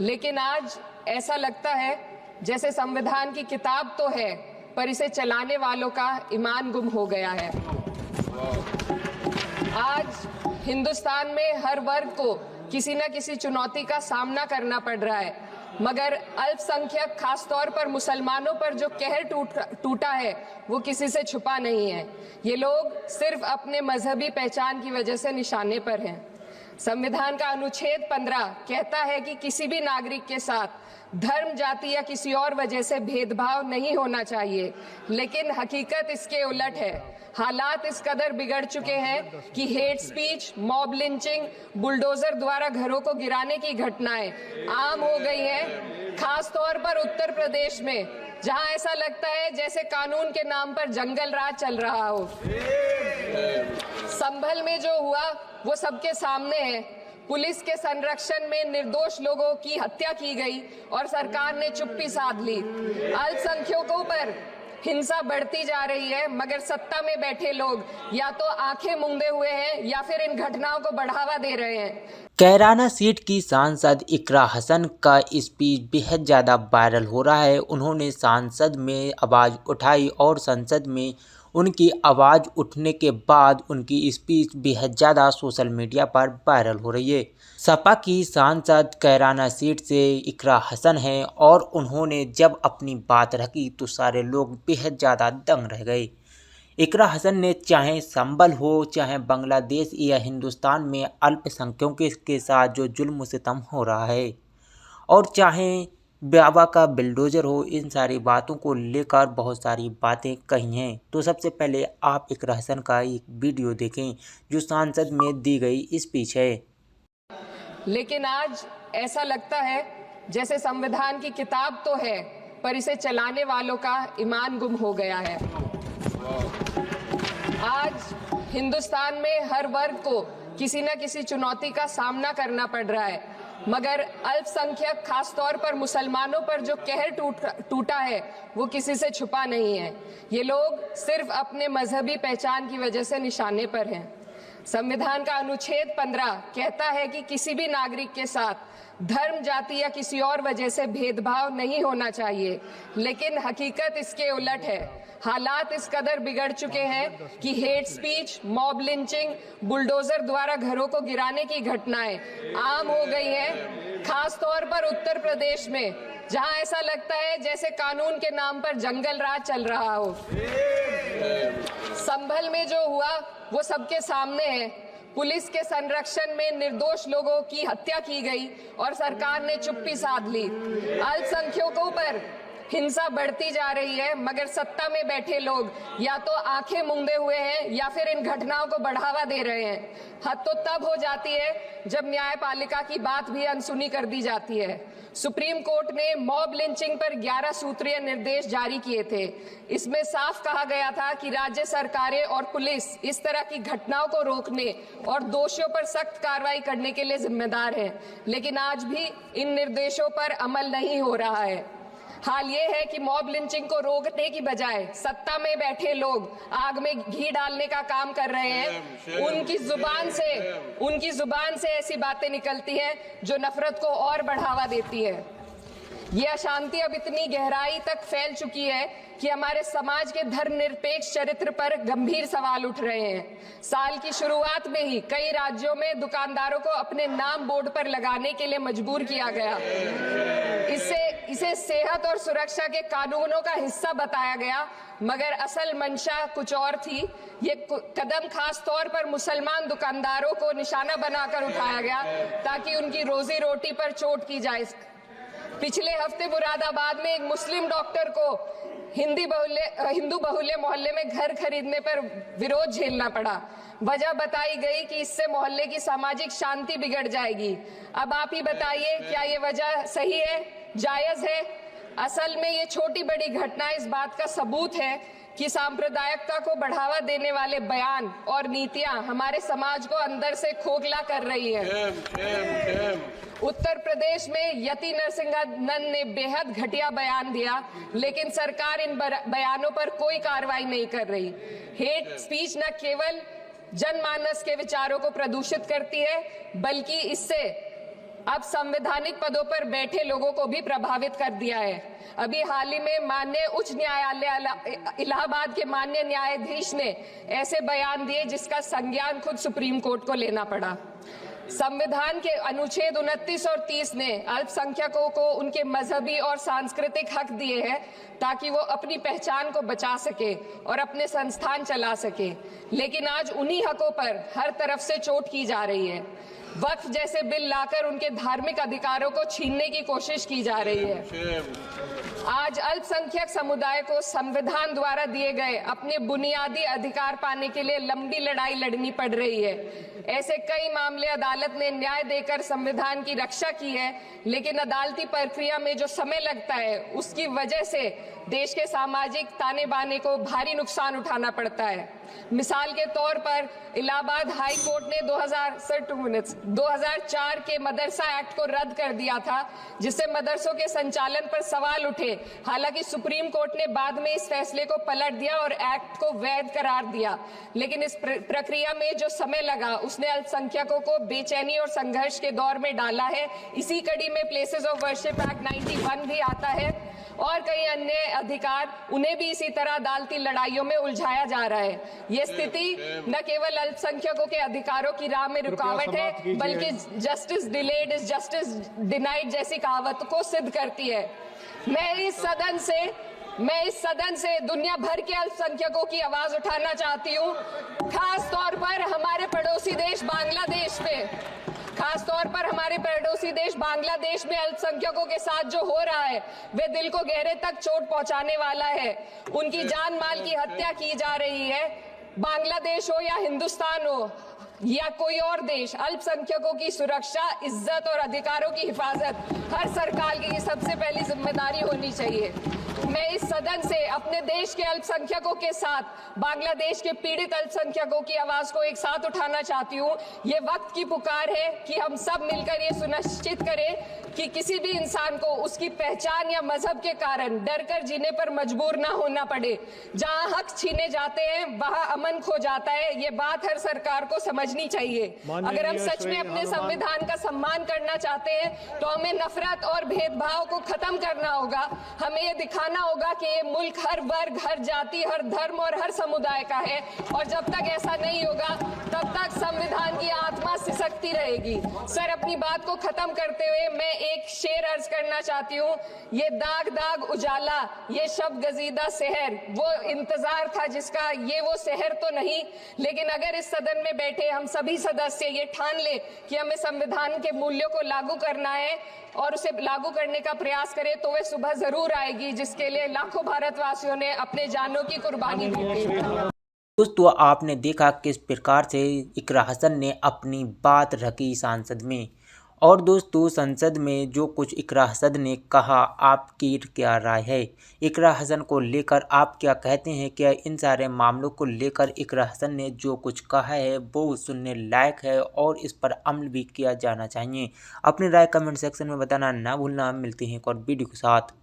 लेकिन आज ऐसा लगता है जैसे संविधान की किताब तो है, पर इसे चलाने वालों का ईमान गुम हो गया है। आज हिंदुस्तान में हर वर्ग को किसी न किसी चुनौती का सामना करना पड़ रहा है, मगर अल्पसंख्यक खासतौर पर मुसलमानों पर जो कहर टूटा है वो किसी से छुपा नहीं है। ये लोग सिर्फ अपने मजहबी पहचान की वजह से निशाने पर हैं। संविधान का अनुच्छेद 15 कहता है कि किसी भी नागरिक के साथ धर्म, जाति या किसी और वजह से भेदभाव नहीं होना चाहिए, लेकिन हकीकत इसके उलट है। हालात इस कदर बिगड़ चुके हैं कि hate speech, mob lynching, bulldozer द्वारा घरों को गिराने की घटनाएं आम हो गई हैं, खास तौर पर उत्तर प्रदेश में, जहां ऐसा लगता है जैसे कानून के नाम पर जंगल राज चल रहा हो। संभल में जो हुआ वो सबके सामने है। पुलिस के संरक्षण में निर्दोष लोगों की हत्या की गई और सरकार ने चुप्पी साध ली। अल्पसंख्यकों पर हिंसा बढ़ती जा रही है, मगर सत्ता में बैठे लोग या तो आंखें मूंदे हुए हैं या फिर इन घटनाओं को बढ़ावा दे रहे हैं। कैराना सीट की सांसद इकरा हसन का स्पीच बेहद ज़्यादा वायरल हो रहा है। उन्होंने संसद में आवाज़ उठाई और संसद में उनकी आवाज़ उठने के बाद उनकी स्पीच बेहद ज़्यादा सोशल मीडिया पर वायरल हो रही है। सपा की सांसद कैराना सीट से इकरा हसन हैं और उन्होंने जब अपनी बात रखी तो सारे लोग बेहद ज़्यादा दंग रह गए। इकरा हसन ने चाहे संभल हो, चाहे बांग्लादेश या हिंदुस्तान में अल्पसंख्यकों के साथ जो जुल्म सितम हो रहा है, और चाहे बाबा का बिल्डोजर हो, इन सारी बातों को लेकर बहुत सारी बातें कही हैं। तो सबसे पहले आप इकरा हसन का एक वीडियो देखें जो संसद में दी गई स्पीच है। लेकिन आज ऐसा लगता है जैसे संविधान की किताब तो है, पर इसे चलाने वालों का ईमान गुम हो गया है। आज हिंदुस्तान में हर वर्ग को किसी न किसी चुनौती का सामना करना पड़ रहा है, मगर अल्पसंख्यक खासतौर पर मुसलमानों पर जो कहर टूटा है वो किसी से छुपा नहीं है। ये लोग सिर्फ अपने मजहबी पहचान की वजह से निशाने पर हैं। संविधान का अनुच्छेद 15 कहता है कि किसी भी नागरिक के साथ धर्म, जाति या किसी और वजह से भेदभाव नहीं होना चाहिए, लेकिन हकीकत इसके उलट है। हालात इस कदर बिगड़ चुके हैं कि hate speech, mob lynching, bulldozer द्वारा घरों को गिराने की घटनाएं आम हो गई हैं, खास तौर पर उत्तर प्रदेश में, जहां ऐसा लगता है जैसे कानून के नाम पर जंगल राज चल रहा हो। संभल में जो हुआ वो सबके सामने है। पुलिस के संरक्षण में निर्दोष लोगों की हत्या की गई और सरकार ने चुप्पी साध ली। अल्पसंख्यकों पर हिंसा बढ़ती जा रही है, मगर सत्ता में बैठे लोग या तो आंखें मूंदे हुए हैं या फिर इन घटनाओं को बढ़ावा दे रहे हैं। हद तो तब हो जाती है जब न्यायपालिका की बात भी अनसुनी कर दी जाती है। सुप्रीम कोर्ट ने मॉब लिंचिंग पर 11 सूत्रीय निर्देश जारी किए थे। इसमें साफ कहा गया था कि राज्य सरकारें और पुलिस इस तरह की घटनाओं को रोकने और दोषियों पर सख्त कार्रवाई करने के लिए जिम्मेदार है, लेकिन आज भी इन निर्देशों पर अमल नहीं हो रहा है। हाल ये है कि मॉब लिंचिंग को रोकने की बजाय सत्ता में बैठे लोग आग में घी डालने का काम कर रहे हैं। उनकी जुबान से ऐसी बातें निकलती हैं जो नफरत को और बढ़ावा देती है। ये अशांति अब इतनी गहराई तक फैल चुकी है कि हमारे समाज के धर्मनिरपेक्ष चरित्र पर गंभीर सवाल उठ रहे हैं। साल की शुरुआत में ही कई राज्यों में दुकानदारों को अपने नाम बोर्ड पर लगाने के लिए मजबूर किया गया। इसे सेहत और सुरक्षा के कानूनों का हिस्सा बताया गया, मगर असल मंशा कुछ और थी। ये कदम खास तौर पर मुसलमान दुकानदारों को निशाना बनाकर उठाया गया ताकि उनकी रोजी रोटी पर चोट की जाए। पिछले हफ्ते मुरादाबाद में एक मुस्लिम डॉक्टर को हिंदू बहुल्य मोहल्ले में घर खरीदने पर विरोध झेलना पड़ा। वजह बताई गई कि इससे मोहल्ले की सामाजिक शांति बिगड़ जाएगी। अब आप ही बताइए, क्या ये वजह सही है, जायज है? असल में ये छोटी बड़ी घटना इस बात का सबूत है कि सांप्रदायिकता को बढ़ावा देने वाले बयान और नीतियां हमारे समाज को अंदर से खोखला कर रही है। उत्तर प्रदेश में यति नरसिंहन ने बेहद घटिया बयान दिया, लेकिन सरकार इन बयानों पर कोई कार्रवाई नहीं कर रही। हेट स्पीच न केवल जनमानस के विचारों को प्रदूषित करती है, बल्कि इससे अब संवैधानिक पदों पर बैठे लोगों को भी प्रभावित कर दिया है। अभी हाल ही में माननीय उच्च न्यायालय इलाहाबाद के माननीय न्यायाधीश ने ऐसे बयान दिए जिसका संज्ञान खुद सुप्रीम कोर्ट को लेना पड़ा। संविधान के अनुच्छेद 29 और 30 ने अल्पसंख्यकों को उनके मजहबी और सांस्कृतिक हक दिए हैं ताकि वो अपनी पहचान को बचा सके और अपने संस्थान चला सके, लेकिन आज उन्हीं हकों पर हर तरफ से चोट की जा रही है। वक्फ जैसे बिल लाकर उनके धार्मिक अधिकारों को छीनने की कोशिश की जा रही है। आज अल्पसंख्यक समुदाय को संविधान द्वारा दिए गए अपने बुनियादी अधिकार पाने के लिए लंबी लड़ाई लड़नी पड़ रही है। ऐसे कई मामले अदालत ने न्याय देकर संविधान की रक्षा की है, लेकिन अदालती प्रक्रिया में जो समय लगता है उसकी वजह से देश के सामाजिक ताने बाने को भारी नुकसान उठाना पड़ता है। मिसाल के तौर पर इलाहाबाद हाई कोर्ट ने 2004 के मदरसा एक्ट को रद्द कर दिया था, जिससे मदरसों के संचालन पर सवाल उठे। हालांकि सुप्रीम कोर्ट ने बाद में इस फैसले को पलट दिया और एक्ट को वैध करार दिया, लेकिन इस प्रक्रिया में जो समय लगा उसने अल्पसंख्यकों को बेचैनी और संघर्ष के दौर में डाला है। इसी कड़ी में प्लेसेस ऑफ वर्शिप एक्ट 91 भी आता है और कई अन्य अधिकार, उन्हें भी इसी तरह अदालती लड़ाइयों में उलझाया जा रहा है। ये स्थिति न केवल अल्पसंख्यकों के अधिकारों की राह में रुकावट है, बल्कि justice delayed is justice denied जैसी कहावत को सिद्ध करती है। मैं इस सदन से दुनिया भर के अल्पसंख्यकों की आवाज उठाना चाहती हूँ, खास तौर पर हमारे पड़ोसी देश बांग्लादेश में अल्पसंख्यकों के साथ जो हो रहा है वे दिल को गहरे तक चोट पहुंचाने वाला है। उनकी जान माल की हत्या की जा रही है। बांग्लादेश हो या हिंदुस्तान हो या कोई और देश, अल्पसंख्यकों की सुरक्षा, इज्जत और अधिकारों की हिफाजत हर सरकार की सबसे पहली जिम्मेदारी होनी चाहिए। मैं इस सदन से अपने देश के अल्पसंख्यकों के साथ बांग्लादेश के पीड़ित अल्पसंख्यकों की आवाज को एक साथ उठाना चाहती हूँ। ये वक्त की पुकार है कि हम सब मिलकर ये सुनिश्चित करें कि किसी भी इंसान को उसकी पहचान या मजहब के कारण डर कर जीने पर मजबूर ना होना पड़े। जहाँ हक छीने जाते हैं वहाँ अमन खो जाता है। ये बात हर सरकार को समझनी चाहिए। अगर हम सच में अपने संविधान का सम्मान करना चाहते हैं तो हमें नफरत और भेदभाव को खत्म करना होगा। हमें ये दिखाना होगा कि ये मुल्क हर वर्ग, हर जाति, हर धर्म और हर समुदाय का है, और जब तक ऐसा नहीं होगा तब तक संविधान की आत्मा सिसकती रहेगी। सर, अपनी बात को खत्म करते हुए मैं एक शेर अर्ज करना चाहती हूँ। ये दाग दाग उजाला, ये शब गजीदा शहर, वो इंतजार था जिसका ये वो शहर तो नहीं। लेकिन अगर इस सदन में बैठे हम सभी सदस्य ये ठान ले कि हमें संविधान के मूल्यों को लागू करना है और उसे लागू करने का प्रयास करें, तो वह सुबह जरूर आएगी जिसके लिए लाखों भारतवासियों ने अपने जानों की कुर्बानी दी थी। दोस्तों, आपने देखा किस प्रकार से इकरा हसन ने अपनी बात रखी संसद में। और दोस्तों, संसद में जो कुछ इकरा हसन ने कहा, आपकी क्या राय है? इकरा हसन को लेकर आप क्या कहते हैं? क्या इन सारे मामलों को लेकर इकरा हसन ने जो कुछ कहा है वो सुनने लायक है और इस पर अमल भी किया जाना चाहिए? अपनी राय कमेंट सेक्शन में बताना ना भूलना। मिलते हैं एक और वीडियो के साथ।